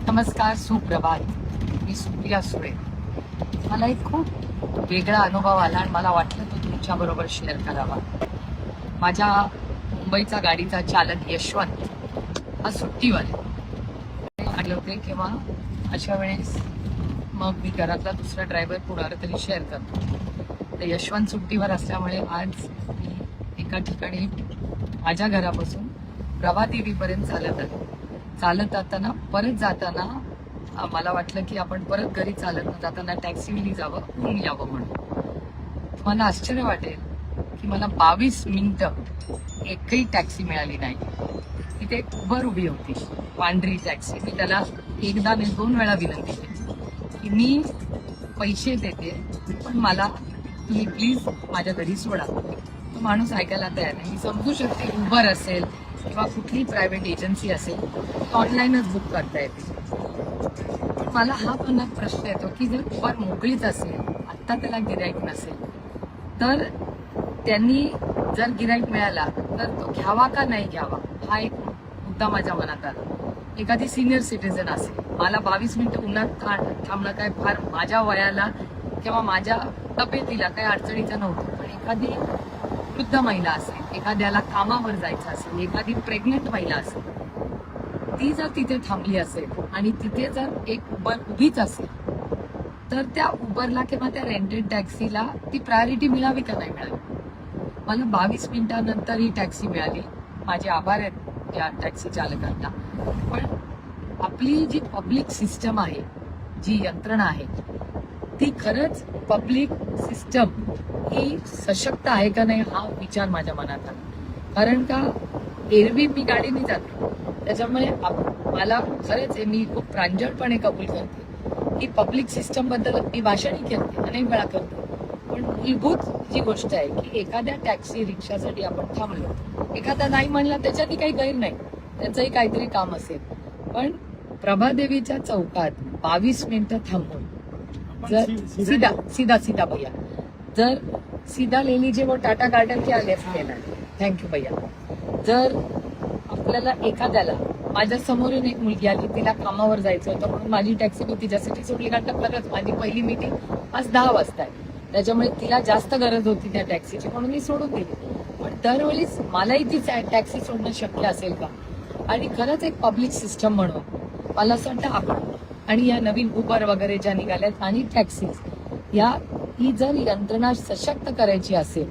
नमस्कार, सुप्रभात. मी सुप्रिया सुळे. मला एक खूप वेगळा अनुभव आला आणि मला वाटलं तो तुमच्याबरोबर शेअर करावा. माझ्या मुंबईचा गाडीचा चालक यशवंत हा सुट्टीवर आले होते किंवा अशा वेळेस मग मी घरातला दुसरा ड्रायव्हर कुणाला तरी शेअर करतो. तर यशवंत सुट्टीवर असल्यामुळे आज मी एका ठिकाणी माझ्या घरापासून प्रभादेवीपर्यंत चालत जाताना परत जाताना मला वाटलं की आपण परत घरी चालत जाताना टॅक्सीने जावं, ऊन यावं म्हणून. मला आश्चर्य वाटेल की मला 22 मिनिटं एकही टॅक्सी मिळाली नाही. तिथे एक उबर उभी होती, पांढरी टॅक्सी. मी त्याला एकदा नाही 2 वेळा विनंती केली की मी पैसे देते पण मला तुम्ही प्लीज माझ्या घरी सोडा. तो माणूस ऐकायला तयार नाही. मी समजू शकते उबर असेल किंवा कुठली प्रायव्हेट एजन्सी असेल ऑनलाईनच बुक करता येते. मला हा पण प्रश्न येतो की जर उबर मोकळीच असेल, आत्ता त्याला गिराईक नसेल, तर त्यांनी जर गिराईक मिळाला तर तो घ्यावा का नाही घ्यावा हा एक मुद्दा माझ्या मनात आला. एखादी सिनियर सिटीजन असेल, मला 22 मिनिटं उन्हात थांबणं काय फार माझ्या वयाला किंवा माझ्या तब्येतीला काही अडचणीचं नव्हतं. पण एखादी वृद्ध महिला असेल, एखाद्याला कामावर जायचं असेल, एखादी प्रेग्नेंट महिला असेल, ती जर तिथे थांबली असेल आणि तिथे जर एक उबर उभीच असेल तर त्या उबरला किंवा त्या रेंटेड टॅक्सीला ती प्रायोरिटी मिळावी का नाही मिळावी. मला 22 मिनिटांनंतर ही टॅक्सी मिळाली. माझे आभार आहेत या टॅक्सी चालकांना. पण आपली जी पब्लिक सिस्टम आहे, जी यंत्रणा आहे, ती खरंच पब्लिक सिस्टम ही सशक्त आहे का नाही हा विचार माझ्या मनात आला. कारण का एरवी मी गाडीने जाते, त्याच्यामुळे मला खरंच मी खूप प्रांजळपणे कबूल करते की पब्लिक सिस्टम बद्दल मी भाषणही करते, अनेक वेळा करते. पण मूलभूत जी गोष्ट आहे की एखाद्या टॅक्सी रिक्षासाठी आपण थांबलो, एखादा नाही म्हणला त्याच्यातही काही गैर नाही, त्याचंही काहीतरी काम असेल. पण प्रभादेवीच्या चौकात 22 मिनिटं थांबून जर सीधा भैया, जर सीधा ले लीजिए वो टाटा गार्डन क्या लेफ्ट लेना है. थँक्यू भैया. जर आपल्याला एखाद्याला, माझ्या समोरून एक मुलगी आली, तिला कामावर जायचं होतं म्हणून माझी टॅक्सी मी तिच्यासाठी सोडली. कारण खरंच माझी पहिली मीटिंग आज 10 वाजता आहे, त्याच्यामुळे तिला जास्त गरज होती त्या टॅक्सीची म्हणून मी सोडून दिली. पण दरवेळीच मलाही ती टॅक्सी सोडणं शक्य असेल का. आणि खरंच एक पब्लिक सिस्टम म्हणून मला असं वाटतं आपण आणि या नवीन उबर वगैरे ज्या निघाल्यात आणि टॅक्सीज, ही जर यंत्रणा सशक्त करायची असेल